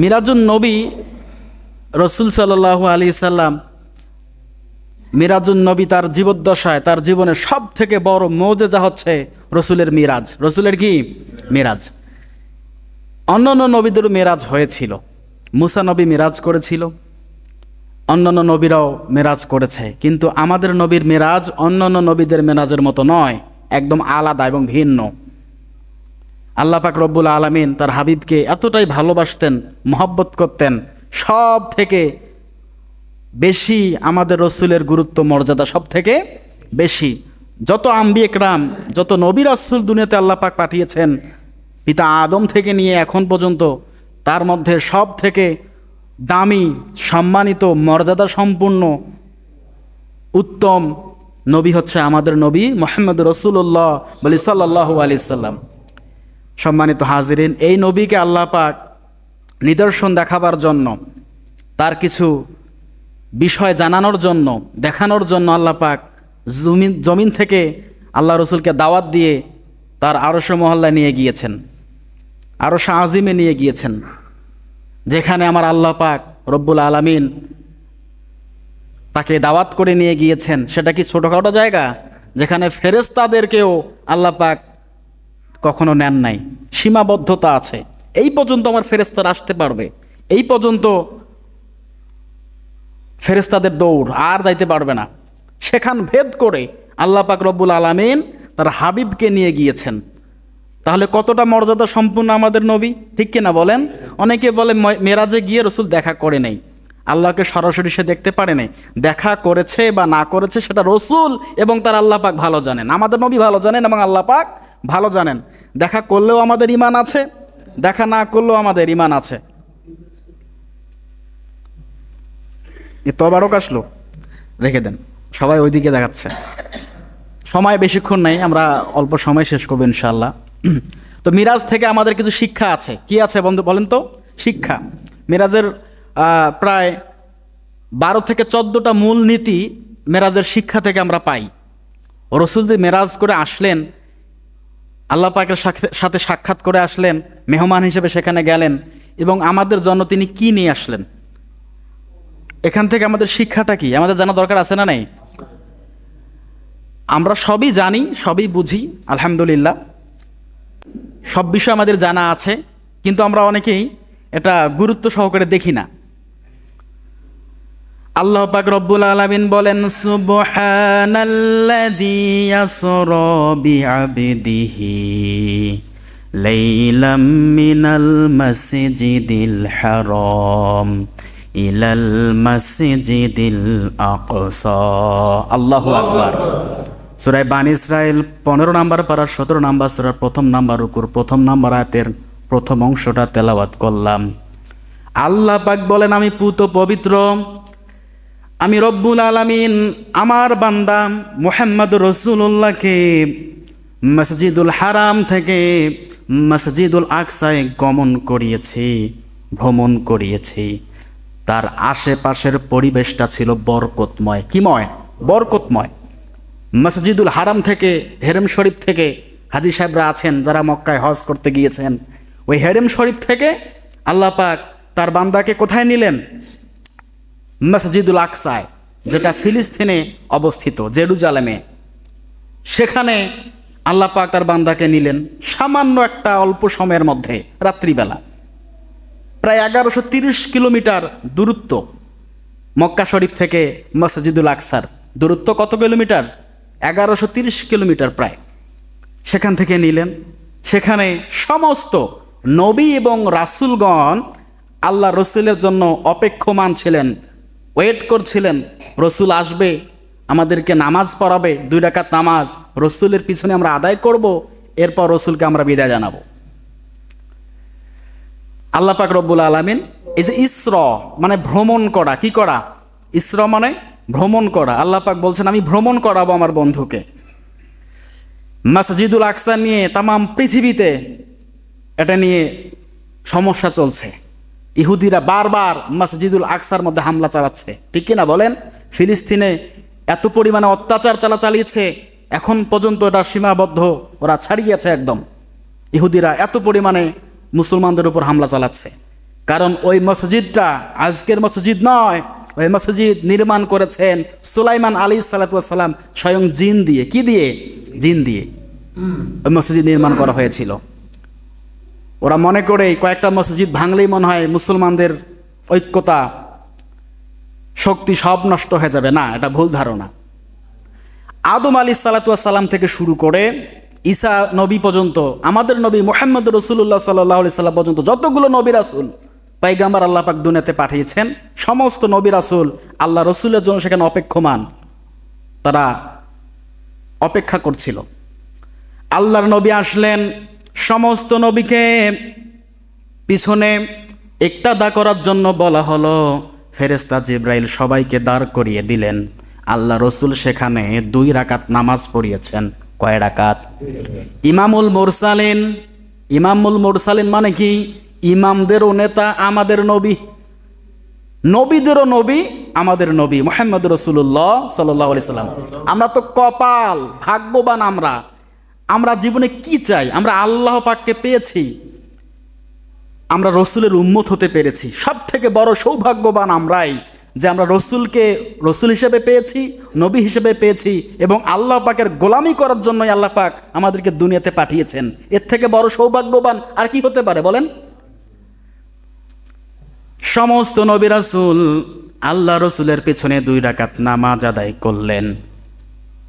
মিরাজুন নবী রসুল সাল্লাল্লাহু আলাইহি সাল্লাম, মিরাজুন নবী তার জীবদ্দশায় তার জীবনের সব থেকে বড় মুজিজা হচ্ছে রসুলের মিরাজ। রসুলের কি মিরাজ? অন্যান্য নবীদেরও মিরাজ হয়েছিল। মুসা নবী মিরাজ করেছিল, অন্যান্য নবীরাও মিরাজ করেছে, কিন্তু আমাদের নবীর মিরাজ অন্যান্য নবীদের মিরাজের মতো নয়, একদম আলাদা এবং ভিন্ন। আল্লাহ পাক রব্বুল আলামিন তার হাবিবকে এতটাই ভালোবাসতেন, মহব্বত করতেন, সব থেকে বেশি আমাদের রসুলের গুরুত্ব মর্যাদা সব থেকে বেশি। যত আম্বিয়া একরাম, যত নবী রাসূল দুনিয়াতে আল্লাহ পাক পাঠিয়েছেন, পিতা আদম থেকে নিয়ে এখন পর্যন্ত, তার মধ্যে সব থেকে দামি, সম্মানিত, মর্যাদা সম্পূর্ণ, উত্তম নবী হচ্ছে আমাদের নবী মুহাম্মদ রাসূলুল্লাহ সাল্লাল্লাহু আলাইহি সাল্লাম। সম্মানিত হাজিরিন, এই নবীকে আল্লাহ পাক নিদর্শন দেখাবার জন্য, তার কিছু বিষয় জানানোর জন্য, দেখানোর জন্য আল্লাহ পাক জমিন থেকে আল্লাহ রসুলকে দাওয়াত দিয়ে তার আরশ মহল্লায় নিয়ে গিয়েছেন, আরশ আজিমে নিয়ে গিয়েছেন, যেখানে আমার আল্লাহ পাক রব্বুল আলামিন তাকে দাওয়াত করে নিয়ে গিয়েছেন। সেটা কি ছোটোখাটো জায়গা যেখানে ফেরেশতাদেরকেও আল্লাহ পাক কখনো নেন নাই? সীমাবদ্ধতা আছে, এই পর্যন্ত আমার ফেরেশতারা আসতে পারবে, এই পর্যন্ত ফেরেশতাদের দৌড়, আর যাইতে পারবে না। সেখান ভেদ করে আল্লাহ পাক রব্বুল আলামিন তার হাবিবকে নিয়ে গিয়েছেন। তাহলে কতটা মর্যাদা সম্পূর্ণ আমাদের নবী, ঠিক কিনা বলেন? অনেকে বলে মেরাজে গিয়ে রসুল দেখা করে নেই, আল্লাহকে সরাসরি সে দেখতে পারে নাই। দেখা করেছে বা না করেছে সেটা রসুল এবং তার আল্লাহ পাক ভালো জানেন, আমাদের নবী ভালো জানেন এবং আল্লাহ পাক ভালো জানেন। দেখা করলেও আমাদের ঈমান আছে, দেখা না করলেও আমাদের ঈমান আছে। তবারক আসলো, রেখে দেন, সবাই ওইদিকে দেখাচ্ছে। সময় বেশিক্ষণ নাই, আমরা অল্প সময় শেষ করবো ইনশাআল্লাহ। তো মিরাজ থেকে আমাদের কিছু শিক্ষা আছে। কি আছে বন্ধু বলেন তো? শিক্ষা। মিরাজের প্রায় 12 থেকে 14টা মূল নীতি মেরাজের শিক্ষা থেকে আমরা পাই। রসুল যে মেরাজ করে আসলেন, আল্লাহ পাকের সাথে সাক্ষাৎ করে আসলেন, মেহমান হিসেবে সেখানে গেলেন, এবং আমাদের জন্য তিনি কি নিয়ে আসলেন, এখান থেকে আমাদের শিক্ষাটা কি আমাদের জানা দরকার আছে না নাই? আমরা সবই জানি, সবই বুঝি, আলহামদুলিল্লাহ, সব বিষয় আমাদের জানা আছে, কিন্তু আমরা অনেকেই এটা গুরুত্ব সহকারে দেখি না। আল্লাহ পাক রব্বুল আলামিন বলেন, সুবহানাল্লাযী ইয়াসরা বিআবদিহি লাইলাম মিনাল মাসজিদিল হারাম ইলাল মাসজিদিল আকসা। আল্লাহু আকবার। সূরা বানী ইসরাইল 15 নম্বর পারা 17 নম্বর সূরার প্রথম নম্বর রুকুর প্রথম নম্বর আয়াতের প্রথম অংশটা তেলাওয়াত করলাম। আল্লাহ পাক বলেন, আমি পুত পবিত্র, আমি রব্বুল আলামিন আমার বান্দা মুহাম্মদ রাসূলুল্লাহকে মসজিদুল হারাম থেকে মসজিদুল আকসায় গমন করিয়েছি, ভ্রমণ করিয়েছি। তার আশেপাশের পরিবেশটা ছিল বরকতময়। কিময়? বরকতময়। মসজিদুল হারাম থেকে, হেরেম শরীফ থেকে, হাজী সাহেবরা আছেন যারা মক্কায় হজ করতে গিয়েছেন, ওই হেরেম শরীফ থেকে আল্লাহ পাক তার বান্দাকে কোথায় নিলেন? মসজিদুল আকসায়, যেটা ফিলিস্তিনে অবস্থিত, জেরুজালেমে। সেখানে আল্লাহ পাক তার বান্দাকে নিলেন সামান্য একটা অল্প সময়ের মধ্যে, রাত্রিবেলা। প্রায় 1130 কিলোমিটার দূরত্ব মক্কা শরীফ থেকে মসজিদুল আকসার দূরত্ব। কত কিলোমিটার? 1130 কিলোমিটার প্রায়। সেখান থেকে নিলেন। সেখানে সমস্ত নবী এবং রাসূলগণ আল্লাহ রসুলের জন্য অপেক্ষমান ছিলেন, ওয়েট করছিলেন। রসুল আসবে, আমাদেরকে নামাজ পড়াবে, 2 রাকাত নামাজ রসুলের পিছনে আমরা আদায় করব, এরপর রসুলকে আমরা বিদায় জানাবো। আল্লাহ পাক রব্বুল আলামিন এই যে ইসরা মানে ভ্রমণ করা, কি করা? ইসরা মানে ভ্রমণ করা। আল্লাহ পাক বলছেন, আমি ভ্রমণ করাবো আমার বন্ধুকে। মসজিদুল আকসা নিয়ে তামাম পৃথিবীতে এটা নিয়ে সমস্যা চলছে। ইহুদিরা বারবার মসজিদুল আকসার মধ্যে হামলা চালাচ্ছে, ঠিক কিনা বলেন? ফিলিস্তিনে এত পরিমাণে অত্যাচার চালিয়েছে, এখন পর্যন্ত এটা সীমাবদ্ধ, ওরা ছাড়িয়েছে একদম। ইহুদিরা এত পরিমাণে মুসলমানদের উপর হামলা চালাচ্ছে। কারণ ওই মসজিদটা আজকের মসজিদ নয়, ওই মসজিদ নির্মাণ করেছেন সুলাইমান আলাইহিস সালাতু ওয়াস সালাম স্বয়ং জিন দিয়ে। কি দিয়ে? জিন দিয়ে ওই মসজিদ নির্মাণ করা হয়েছিল। ওরা মনে করে কয়েকটা মসজিদ ভাঙলেই মনে হয় মুসলমানদের ঐক্যতা শক্তি সব নষ্ট হয়ে যাবে। না, এটা ভুল ধারণা। আদম আলাইহিস সালাতু ওয়াস সালাম থেকে শুরু করে ঈসা নবী পর্যন্ত, আমাদের নবী মুহাম্মদ রাসূলুল্লাহ সাল্লাল্লাহু আলাইহি সাল্লাম পর্যন্ত যতগুলো নবী রাসূল পয়গম্বর আল্লাহ পাক দুনিয়াতে পাঠিয়েছেন, সমস্ত নবী রাসূল আল্লাহ রসুলের জন্য সেখানে অপেক্ষমান, তারা অপেক্ষা করছিল। আল্লাহর নবী আসলেন, সমস্ত নবীকে পিছনে ইক্তাদা করার জন্য বলা হলো। ফেরেশতা জিবরাইল সবাইকে দাঁড় করিয়ে দিলেন। আল্লাহ রসুল সেখানে 2 রাকাত নামাজ পড়িয়েছেন। কয় রাকাত? ইমামুল মুরসালিন। ইমামুল মুরসালিন মানে কি? ইমামদেরও নেতা আমাদের নবী, নবীদেরও নবী আমাদের নবী মুহাম্মদ রাসূলুল্লাহ সাল্লাল্লাহু আলাইহি সাল্লাম। আমরা তো কপাল, ভাগ্যবান। আমরা জীবনে কি চাই? আমরা আল্লাহ পাককে পেয়েছি, আমরা রসুলের উম্মত হতে পেরেছি। সব থেকে বড় সৌভাগ্যবান আমরাই যে আমরা রসুলকে রসুল হিসেবে পেয়েছি, নবী হিসেবে পেয়েছি, এবং আল্লাহ পাকের গোলামি করার জন্যই আল্লাহ পাক আমাদেরকে দুনিয়াতে পাঠিয়েছেন। এর থেকে বড় সৌভাগ্যবান আর কি হতে পারে বলেন? সমস্ত নবী রাসূল আল্লাহ রসুলের পেছনে 2 রাকাত নামাজ আদায় করলেন।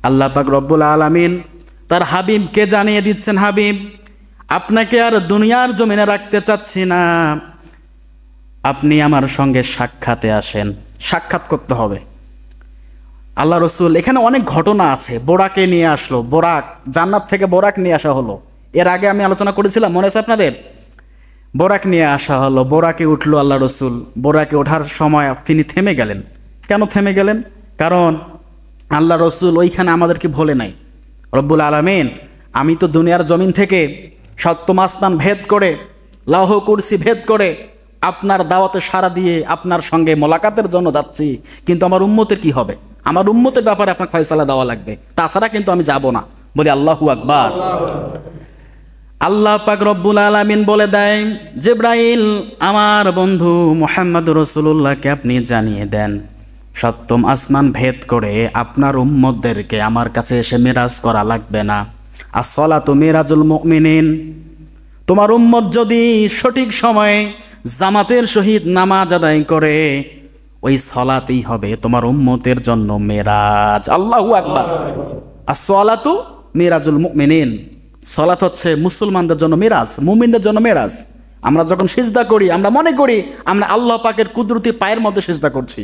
আল্লাহ পাক রব্বুল আলামিন তার হাবিবকে জানিয়ে দিচ্ছেন, হাবিব, আপনাকে আর দুনিয়ার জমিনে রাখতে চাচ্ছি না, আপনি আমার সঙ্গে সাক্ষাতে আসেন। সাক্ষাৎ করতে হবে। আল্লাহ রসুল, এখানে অনেক ঘটনা আছে। বোরাকে নিয়ে আসলো, বোরাক, জান্নাত থেকে বোরাক নিয়ে আসা হলো। এর আগে আমি আলোচনা করেছিলাম, মনে আছে আপনাদের? বোরাক নিয়ে আসা হলো, বোরাকে উঠলো আল্লাহ রসুল। বোরাকে ওঠার সময় তিনি থেমে গেলেন। কেন থেমে গেলেন? কারণ আল্লাহ রসুল ওইখানে আমাদেরকে ভোলে নাই। রব্বুল আলামিন, আমি তো দুনিয়ার জমিন থেকে সপ্তম আসমান ভেদ করে, লৌহ কুরসি ভেদ করে আপনার দাওয়াতে সাড়া দিয়ে আপনার সঙ্গে মোলাকাতের জন্য যাচ্ছি, কিন্তু আমার উম্মতের কি হবে? আমার উম্মতের ব্যাপারে আপনার ফয়সালা দেওয়া লাগবে, তাছাড়া কিন্তু আমি যাব না। বলি আল্লাহু আকবার। আল্লাহ পাক রব্বুল আলামিন বলে দেয়, জিবরাইল, আমার বন্ধু মুহাম্মদ রাসূলুল্লাহকে আপনি জানিয়ে দেন, সপ্তম আসমান ভেদ করে আপনার উম্মতদেরকে আমার কাছে এসে মিরাজ করা লাগবে না। as-সালাতু মিরাজুল মুমিনিন। তোমার উম্মত যদি সঠিক সময়ে জামাতের সহিত নামাজ আদায় করে, ওই সালাতেই হবে তোমার উম্মতের জন্য মিরাজ। আল্লাহু আকবার। as-সালাতু মিরাজুল মুমিনিন। সালাত হচ্ছে মুসলমানদের জন্য মিরাজ, মুমিনদের জন্য মিরাজ। আমরা যখন সিজদা করি আমরা মনে করি আমরা আল্লাহ পাকের কুদরতি পায়ের মধ্যে সিজদা করছি।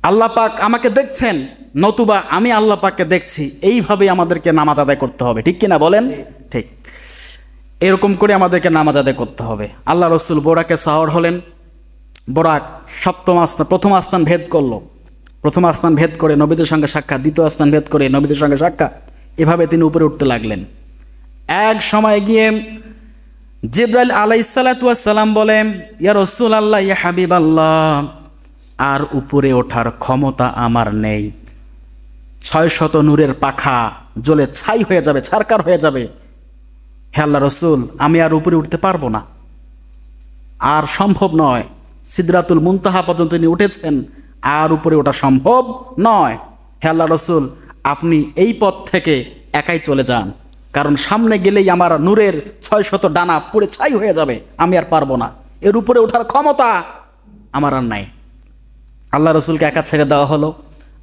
আল্লাহ পাক আমাকে দেখছেন, নতুবা আমি আল্লাহ পাককে দেখছি। এইভাবেই আমাদেরকে নামাজ আদায় করতে হবে, ঠিক কিনা বলেন? ঠিক এরকম করে আমাদেরকে নামাজ আদায় করতে হবে। আল্লাহ রসুল বোরাকে সাওয়ার হলেন। বোরাক প্রথম আস্থান ভেদ করলো। প্রথম আস্থান ভেদ করে নবীদের সঙ্গে সাক্ষাৎ, দ্বিতীয় আস্থান ভেদ করে নবীদের সঙ্গে সাক্ষাৎ, এভাবে তিনি উপরে উঠতে লাগলেন। এক সময় গিয়ে জিবরাইল আলাইহিস সালাতু ওয়াস সালাম বলেন, ইয়া রাসূলুল্লাহ, ইয়া হাবিবাল্লাহ, আর উপরে ওঠার ক্ষমতা আমার নেই। 600 নূরের পাখা জ্বলে ছাই হয়ে যাবে, ছারকার হয়ে যাবে। হে আল্লাহ রসুল, আমি আর উপরে উঠতে পারবো না, আর সম্ভব নয়। সিদরাতুল মুনতাহা পর্যন্ত তিনি উঠেছেন, আর উপরে ওঠা সম্ভব নয়। হে আল্লাহ রসুল, আপনি এই পথ থেকে একাই চলে যান, কারণ সামনে গেলেই আমার নূরের 600 ডানা পুড়ে ছাই হয়ে যাবে, আমি আর পারবো না। এর উপরে ওঠার ক্ষমতা আমার আর নাই। আল্লাহ রসুলকে একা ছেড়ে দেওয়া হলো।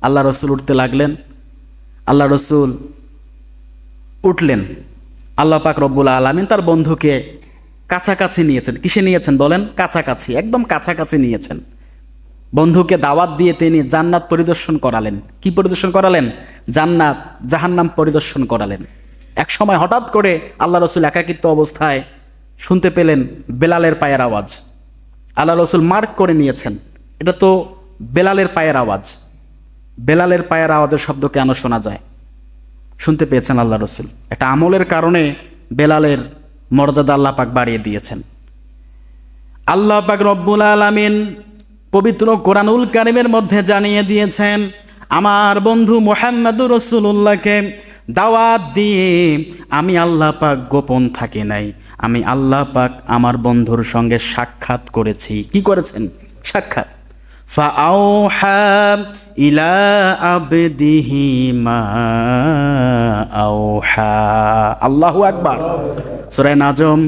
আল্লাহ রসুল উঠতে লাগলেন। আল্লাহ রসুল উঠলেন। আল্লাহ পাক রব্বুল আলামিন তার বন্ধুকে কাছাকাছি নিয়েছেন। কিসে নিয়েছেন বলেন? কাছাকাছি, একদম কাছাকাছি নিয়েছেন। বন্ধুকে দাওয়াত দিয়ে তিনি জান্নাত পরিদর্শন করালেন। কি পরিদর্শন করালেন? জান্নাত জাহান্নাম পরিদর্শন করালেন। এক সময় হঠাৎ করে আল্লাহ রসুল একাকিত্ব অবস্থায় শুনতে পেলেন বেলালের পায়ের আওয়াজ। আল্লাহ রসুল মার্ক করে নিয়েছেন, এটা তো বেলালের পায়ের আওয়াজ। বেলালের পায়ের আওয়াজের শব্দ কেন শোনা যায়? শুনতে পেয়েছেন আল্লাহ রসুল। একটা আমলের কারণে বেলালের মর্যাদা আল্লাহ পাক বাড়িয়ে দিয়েছেন। আল্লাহ পাক রব্বুল আলামিন পবিত্র কোরআনুল কারীমের মধ্যে জানিয়ে দিয়েছেন, আমার বন্ধু মুহাম্মদুর রাসূলুল্লাহকে দাওয়াত দিয়ে আমি আল্লাহ পাক গোপন থাকি নাই, আমি আল্লাহ পাক আমার বন্ধুর সঙ্গে সাক্ষাৎ করেছি। কি করেছেন? সাক্ষাৎ। ফাআউহা ইলা আবদিহি মা আউহা। আল্লাহু আকবার। সূরা নাজম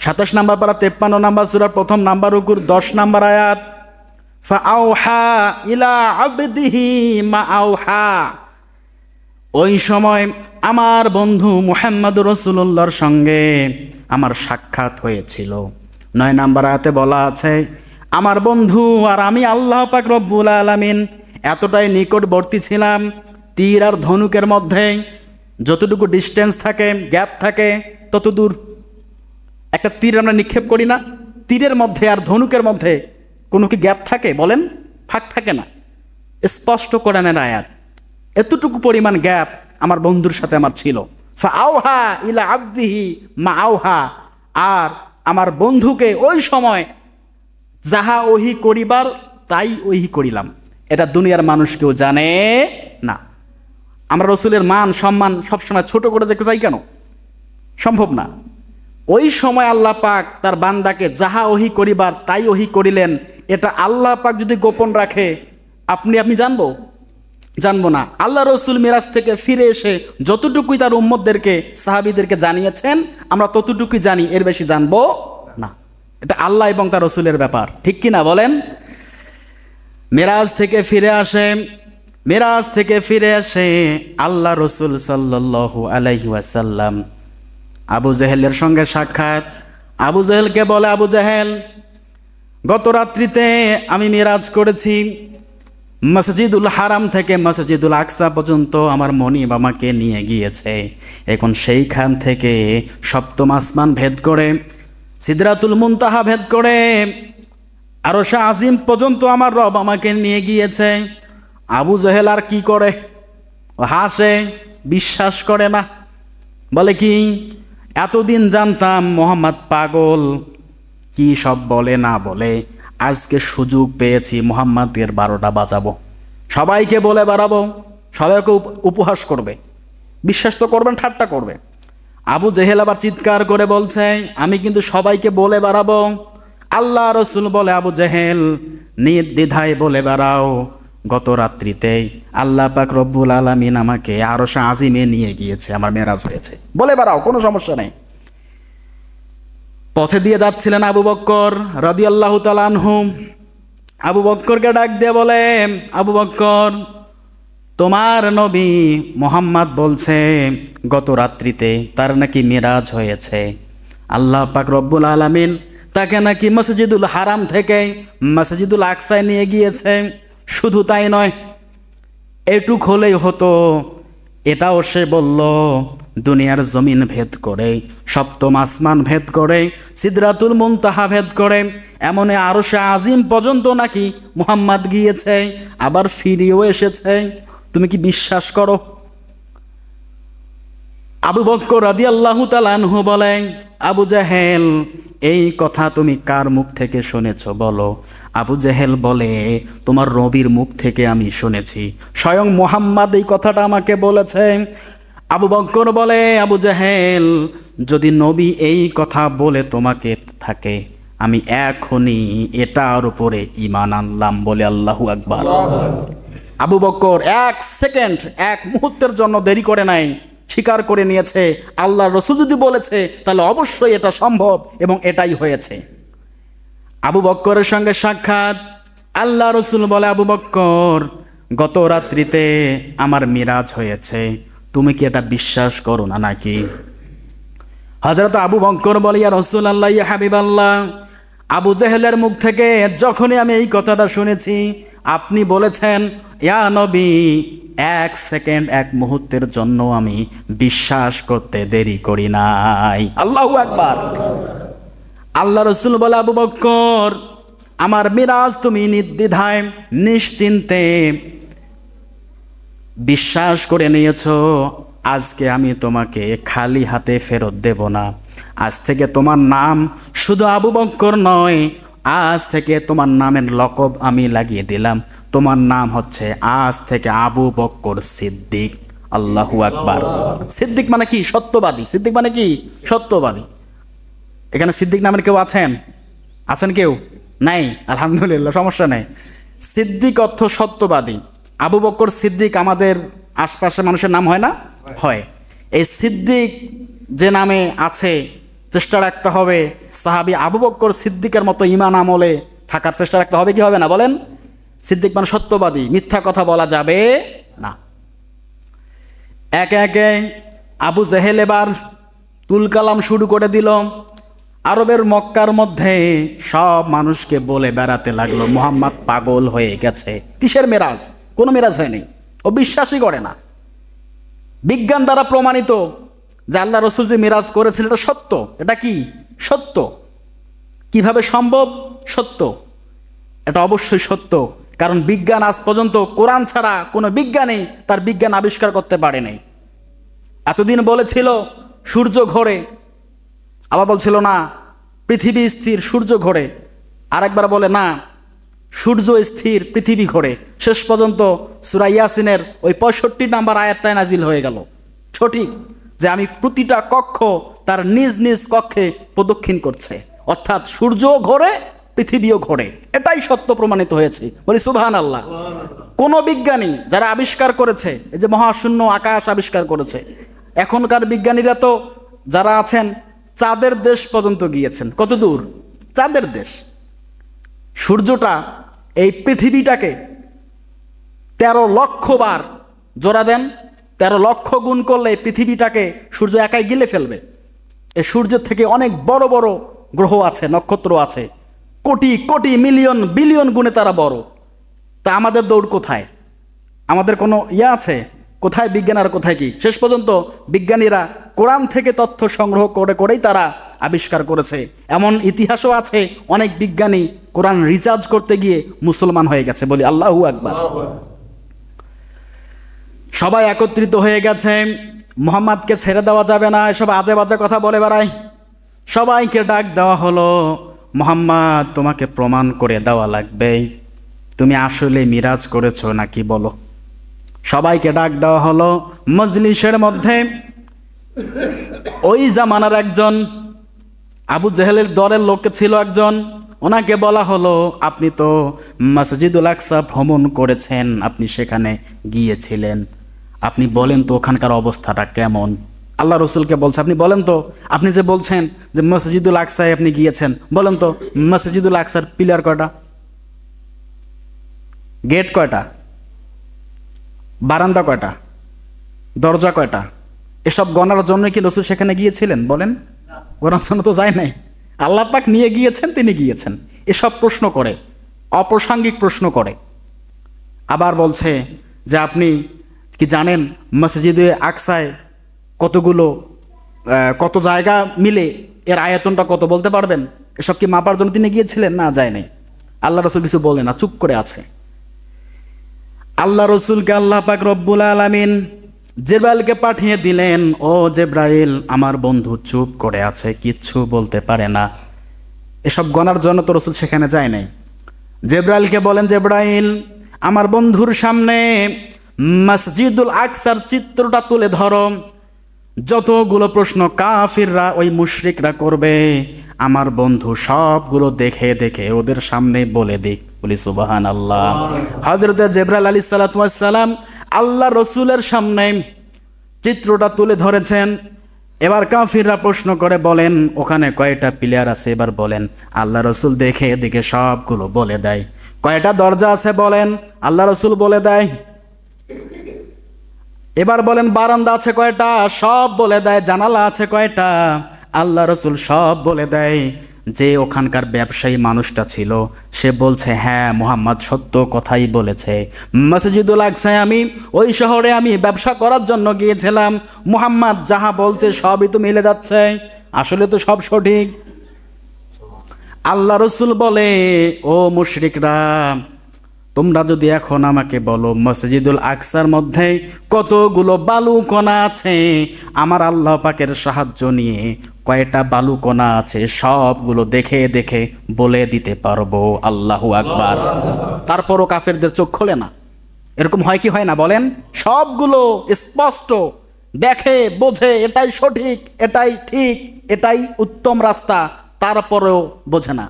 ২৭ নম্বর পারা ৫৩ নম্বর সূরার প্রথম নাম্বার রুকুর ১০ নম্বর আয়াত। ফাআউহা ইলা আবদিহি মা আউহা। ওই সময় আমার বন্ধু মুহাম্মদুর রাসূলুল্লাহর সঙ্গে আমার সাক্ষাৎ হয়েছিল। ৯ নম্বর আয়াতে বলা আছে, আমার বন্ধু আর আমি আল্লাহ পাক রব্বুল আলামিন এতটাই নিকটবর্তী ছিলাম, তীর আর ধনুকের মধ্যে যতটুকু ডিস্টেন্স থাকে, গ্যাপ থাকে, তত দূর। একটা তীর আমরা নিক্ষেপ করি না, তীরের মধ্যে আর ধনুকের মধ্যে কোনো কি গ্যাপ থাকে? বলেন, ফাঁক থাকে না। স্পষ্ট কোরআনের আয়াত, এতটুকু পরিমাণ গ্যাপ আমার বন্ধুর সাথে আমার ছিল। ফাআউহা ইলা আবদিহি মা আউহা। আর আমার বন্ধুকে ওই সময় যাহা ওহি করিবার তাই ওহি করিলাম। এটা দুনিয়ার মানুষ কেউ জানে না। আমরা রসুলের মান সম্মান সবসময় ছোট করে দেখতে চাই কেন? সম্ভব না। ওই সময় আল্লাহ পাক তার বান্দাকে যাহা ওহি করিবার তাই ওহি করিলেন। এটা আল্লাহ পাক যদি গোপন রাখে আমি জানবো না। আল্লাহ রসুল মিরাজ থেকে ফিরে এসে যতটুকুই তার উম্মতদেরকে, সাহাবীদেরকে জানিয়েছেন, আমরা ততটুকুই জানি, এর বেশি জানবো না। এটা আল্লাহ এবং তার রসুলের ব্যাপার, ঠিক কি না বলেন? মিরাজ থেকে ফিরে আসে আল্লাহ রসুল সাল্লাল্লাহু আলাইহি ওয়াসাল্লাম। আবু জেহেলের সঙ্গে সাক্ষাৎ। আবু জেহেলকে বলে, আবু জেহেল, গত রাত্রিতে আমি মিরাজ করেছি, মসজিদুল হারাম থেকে মসজিদুল আকসা পর্যন্ত আমার মনিব আমাকে নিয়ে গিয়েছে। এখন সেইখান থেকে সপ্তম আসমান ভেদ করে, সিদরাতুল মুনতাহা ভেদ করে, আরশে আজিম পর্যন্ত আমার রব আমাকে নিয়ে গিয়েছে। আবু জেহেল আর কি করে? হাসে, বিশ্বাস করে না। বলে কি, এতদিন জানতাম মোহাম্মদ পাগল, কি সব বলে না বলে, আজকে সুযোগ পেয়েছি মোহাম্মদের ১২টা বাজাবো, সবাইকে বলে বেড়াবো, সবাইকে উপহাস করবে। বিশ্বাস তো করবেন, ঠাট্টা করবে। আবু জেহেল আবার চিৎকার করে বলছে, আমি কিন্তু সবাইকে বলে বেড়াবো। আল্লাহ রসুল বলে, আবু জেহেল নির্দ্বিধায় বলে বেড়াও, গত রাত্রিতে আল্লাহ পাক রব্বুল আলামিন আমাকে আরশে আজিমে নিয়ে গিয়েছে, আমার মেরাজ হয়েছে, বলে বেড়াও, কোনো সমস্যা নেই। পথে দিয়ে যাচ্ছিলেন আবু বক্কর রাদিয়াল্লাহু তাআলা আনহু। আবু বক্করকে ডাক দিয়ে বলে, আবু বক্কর, তোমার নবী মুহাম্মদ বলছে গত রাত্রিতে তার নাকি মিরাজ হয়েছে। আল্লাহ পাক রব্বুল আলামিন তাকে নাকি মসজিদুল হারাম থেকে মসজিদুল আকসায় নিয়ে গিয়েছে। শুধু তাই নয়, এটুক হলেই হতো, এটাও সে বলল, দুনিয়ার জমিন ভেদ করে, সপ্তম আসমান ভেদ করে, সিদরাতুল মুনতাহা ভেদ করে, এমন আরশে আজিম পর্যন্ত নাকি মুহাম্মদ গিয়েছে, আবার ফিরেও এসেছে। তুমি কি বিশ্বাস করো? আবু বক্কর রাদিয়াল্লাহু তাআলা আনহু বলেন, আবু জেহেল, এই কথা তুমি কার মুখ থেকে শুনেছ বলো? আবু জেহেল বলে, তোমার নবীর মুখ থেকে আমি শুনেছি, স্বয়ং মুহাম্মদ এই কথাটা আমাকে বলেছে। আবু বক্কর বলে, আবু জেহেল, যদি নবী এই কথা বলে তোমাকে থাকে, আমি এখনই এটার উপরে ঈমান আনলাম, বলে আল্লাহু আকবার। আবু বক্কর ১ সেকেন্ড, ১ মুহূর্তের জন্য দেরি করে নাই, স্বীকার করে নিয়েছে, আল্লাহ রসুল যদি বলেছে তাহলে অবশ্যই এটা সম্ভব, এবং এটাই হয়েছে। আবু বক্করের সঙ্গে সাক্ষাৎ। আল্লাহ রসুল বলে, আবু বক্কর, গত রাত্রিতে আমার মিরাজ হয়েছে, তুমি কি এটা বিশ্বাস করো না নাকি? হযরত আবু বক্কর বলে, ইয়া রাসূলুল্লাহ, ইয়া হাবিবাল্লাহ, আবু জেহেলের মুখ থেকে যখনই আমি এই কথাটা শুনেছি, আপনি বলেছেন ইয়া নবী, ১ সেকেন্ড, ১ মুহূর্তের জন্য আমি বিশ্বাস করতে দেরি করি নাই। আল্লাহু আকবার। আল্লাহ রসুল বলে, আবু বক্কর, আমার মিরাজ তুমি নির্দ্বিধায় নিশ্চিন্তে বিশ্বাস করে নিয়েছো, আজকে আমি তোমাকে খালি হাতে ফেরত দেব না। আজ থেকে তোমার নাম শুধু আবু বক্কর নয়, আজ থেকে তোমার নামের লকব আমি লাগিয়ে দিলাম, তোমার নাম হচ্ছে আজ থেকে আবু বক্কর সিদ্দিক। আল্লাহু আকবার। সিদ্দিক মানে কি? সত্যবাদী। সিদ্দিক মানে কি? সত্যবাদী। এখানে সিদ্দিক নামের কেউ আছেন? আছেন কেউ? নাই? আলহামদুলিল্লাহ, সমস্যা নাই। সিদ্দিক অর্থ সত্যবাদী। আবু বকর সিদ্দিক আমাদের আশপাশে মানুষের নাম হয় না? হয়। এই সিদ্দিক যে নামে আছে, চেষ্টা রাখতে হবে সাহাবী আবু বকর সিদ্দিকের মতো ঈমান আমলে থাকার চেষ্টা রাখতে হবে, কি হবে না বলেন? সিদ্দিক মানে সত্যবাদী, মিথ্যা কথা বলা যাবে না। একে একে আবু জেহেল এবার তুলকালাম শুরু করে দিল। আরবের মক্কার মধ্যে সব মানুষকে বলে বেড়াতে লাগলো মুহাম্মদ পাগল হয়ে গেছে। কিসের মেরাজ? কোনো মেরাজ হয়নি। ও বিশ্বাসই করে না। বিজ্ঞান দ্বারা প্রমাণিত যে আল্লাহ রসুল যে মিরাজ করেছেন এটা সত্য। এটা কি? সত্য। কিভাবে সম্ভব? সত্য। এটা অবশ্যই সত্য, কারণ বিজ্ঞান আজ পর্যন্ত কোরআন ছাড়া কোনো বিজ্ঞানী তার বিজ্ঞান আবিষ্কার করতে পারেনি। এতদিন বলেছিল সূর্য ঘোরে, আবার বলছিল না পৃথিবী স্থির সূর্য ঘোরে, আরেকবার বলে না সূর্য স্থির পৃথিবী ঘোরে। শেষ পর্যন্ত সূরা ইয়াসিনের ওই 65 নম্বর আয়াতটায় নাজিল হয়ে গেল সঠিক, যে আমি প্রতিটা কক্ষ তার নিজ নিজ কক্ষে প্রদক্ষিণ করছে, অর্থাৎ সূর্য ঘোরে পৃথিবীও ঘোরে। এটাই সত্য প্রমাণিত হয়েছে। বলি সুবহানাল্লাহ। কোন বিজ্ঞানী যারা আবিষ্কার করেছে, এই যে মহাশূন্য আকাশ আবিষ্কার করেছে, এখনকার বিজ্ঞানীরা তো যারা আছেন চাঁদের দেশ পর্যন্ত গিয়েছেন। কত দূর? চাঁদের দেশ। সূর্যটা এই পৃথিবীটাকে 13 লক্ষ বার জোড়া দেন, 13 লক্ষ গুণ করলে এই পৃথিবীটাকে সূর্য একাই গিলে ফেলবে। এই সূর্যের থেকে অনেক বড় বড় গ্রহ আছে, নক্ষত্র আছে, কোটি কোটি মিলিয়ন বিলিয়ন গুণে তারা বড়। তা আমাদের দৌড় কোথায়? আমাদের কোনো আছে? কোথায় বিজ্ঞান আর কোথায় কি? শেষ পর্যন্ত বিজ্ঞানীরা কোরআন থেকে তথ্য সংগ্রহ করে করেই তারা আবিষ্কার করেছে। এমন ইতিহাসও আছে অনেক বিজ্ঞানী কোরআন রিচার্জ করতে গিয়ে মুসলমান হয়ে গেছে। বলি আল্লাহু আকবার। সবাই একত্রিত হয়ে গেছে, মুহাম্মাদকে ছেড়ে দেওয়া যাবে না, এসব আজে বাজে কথা বলে বেড়ায়। সবাইকে ডাক দেওয়া হলো, মুহাম্মদ তোমাকে প্রমাণ করে দেওয়া লাগবে তুমি আসলে মিরাজ করেছো নাকি বলো। সবাইকে ডাক দেওয়া হলো মজলিসের মধ্যে। ওই জামানার একজন আবু জেহেলের দলের লোক ছিল একজন, ওনাকে বলা হলো আপনি তো মসজিদুল আকসা ভ্রমণ করেছেন, আপনি সেখানে গিয়েছিলেন, আপনি বলেন তো ওখানকার অবস্থাটা কেমন। আল্লাহ রসুলকে বলছে আপনি বলেন তো, আপনি যে বলছেন যে মসজিদুল আকসায় আপনি গিয়েছেন, বলেন তো মসজিদুল আকসার পিলার কয়টা, গেট কয়টা, বারান্দা কয়টা, দরজা কয়টা, এসব গণার জন্য কি রসুল সেখানে গিয়েছিলেন? বলেন। গণার জন্য তো যায় নাই, আল্লাহ পাক নিয়ে গিয়েছেন, তিনি গিয়েছেন। এসব প্রশ্ন করে, অপ্রাসঙ্গিক প্রশ্ন করে। আবার বলছে যে আপনি কি জানেন মসজিদে আকসায় কতগুলো কত জায়গা মিলে এর আয়তনটা কত বলতে পারবেন? এসব কি মাপার জন্য তিনি গিয়েছিলেন? না, যায় নাই। আল্লাহ রসুল কিছু বলে না, চুপ করে আছে। আল্লাহ রসুলকে আল্লাহ পাক রব্বুল আলামিন জিবরাইলকে পাঠিয়ে দিলেন, ও জিবরাইল আমার বন্ধু চুপ করে আছে, কিচ্ছু বলতে পারে না। এসব গণার জন্য তো রসুল সেখানে যায় নাই। জিবরাইলকে বলেন, জিবরাইল আমার বন্ধুর সামনে মসজিদুল আকসার চিত্রটা তুলে ধরো, যতগুলো প্রশ্ন কাফিররা ওই মুশরিকরা করবে আমার বন্ধু সবগুলো দেখে দেখে ওদের সামনে বলে দিক। বলি সুবহানাল্লাহ। হযরত জিবরাইল আলাইহিস সালাতু ওয়াস সালাম আল্লাহ রসুলের সামনে চিত্রটা তুলে ধরেছেন। এবার কাফিররা প্রশ্ন করে বলেন ওখানে কয়টা পিলার আছে, এবার বলেন। আল্লাহ রসুল দেখে দেখে সবগুলো বলে দেয়। কয়টা দরজা আছে বলেন, আল্লাহ রসুল বলে দেয়। এবার বলেন বারান্দা আছে কয়টা, সব বলে দেয়। জানালা আছে কয়টা, আল্লাহ রসুল সব বলে দেয়। যে ওখানকার ব্যবসায়ী মানুষটা ছিল সে বলছে হ্যাঁ মুহাম্মদ সত্য কথাই বলেছে, মসজিদুল আকসায় আমি ওই শহরে আমি ব্যবসা করার জন্য গিয়েছিলাম, মুহাম্মদ যাহা বলছে সবই তো মিলে যাচ্ছে, আসলে তো সব সঠিক। আল্লাহ রসুল বলে ও মুশরিকরা তোমরা যদি এখন আমাকে বলো মসজিদুল আকসার মধ্যে কতগুলো বালুকণা আছে, আমার আল্লাহ পাকের সাহায্য নিয়ে কয়টা বালুকণা আছে সবগুলো দেখে দেখে বলে দিতে পারবো। আল্লাহু আকবার। তারপরও কাফেরদের চোখ খোলে না। এরকম হয় কি হয় না বলেন? সবগুলো স্পষ্ট, দেখে বোঝে এটাই সঠিক, এটাই ঠিক, এটাই উত্তম রাস্তা, তারপরেও বোঝে না।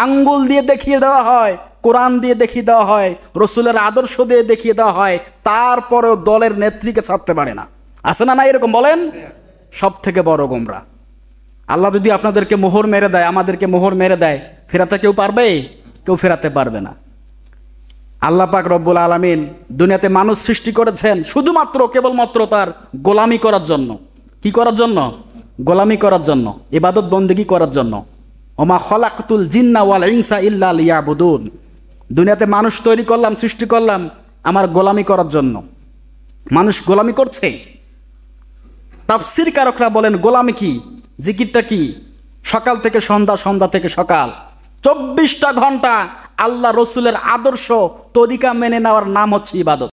আঙ্গুল দিয়ে দেখিয়ে দেওয়া হয়, কোরআন দিয়ে দেখিয়ে দেওয়া হয়, রসুলের আদর্শ দিয়ে দেখিয়ে দেওয়া হয়, তারপরেও দলের নেত্রীকে ছাড়তে পারে না। আছে না? না এরকম বলেন? সব থেকে বড় গোমরা। আল্লাহ যদি আপনাদেরকে মোহর মেরে দেয়, আমাদেরকে মোহর মেরে দেয়, ফেরাতে কেউ পারবে? কেউ ফেরাতে পারবে না। আল্লাহ পাক রব্বুল আলামিন দুনিয়াতে মানুষ সৃষ্টি করেছেন শুধুমাত্র কেবলমাত্র তার গোলামি করার জন্য। কি করার জন্য? গোলামি করার জন্য, ইবাদত বন্দেগী করার জন্য। ওমা খলাকতুল জিন্না ওয়াল ইনসা ইল্লা লিয়াবুদুন। দুনিয়াতে মানুষ তৈরি করলাম, সৃষ্টি করলাম আমার গোলামি করার জন্য। মানুষ গোলামি করছে। তাফসীর কারকরা বলেন গোলামি কি? জিকিরটা কি? সকাল থেকে সন্ধ্যা, সন্ধ্যা থেকে সকাল 24টা ঘন্টা আল্লাহ রসুলের আদর্শ তরিকা মেনে নেওয়ার নাম হচ্ছে ইবাদত।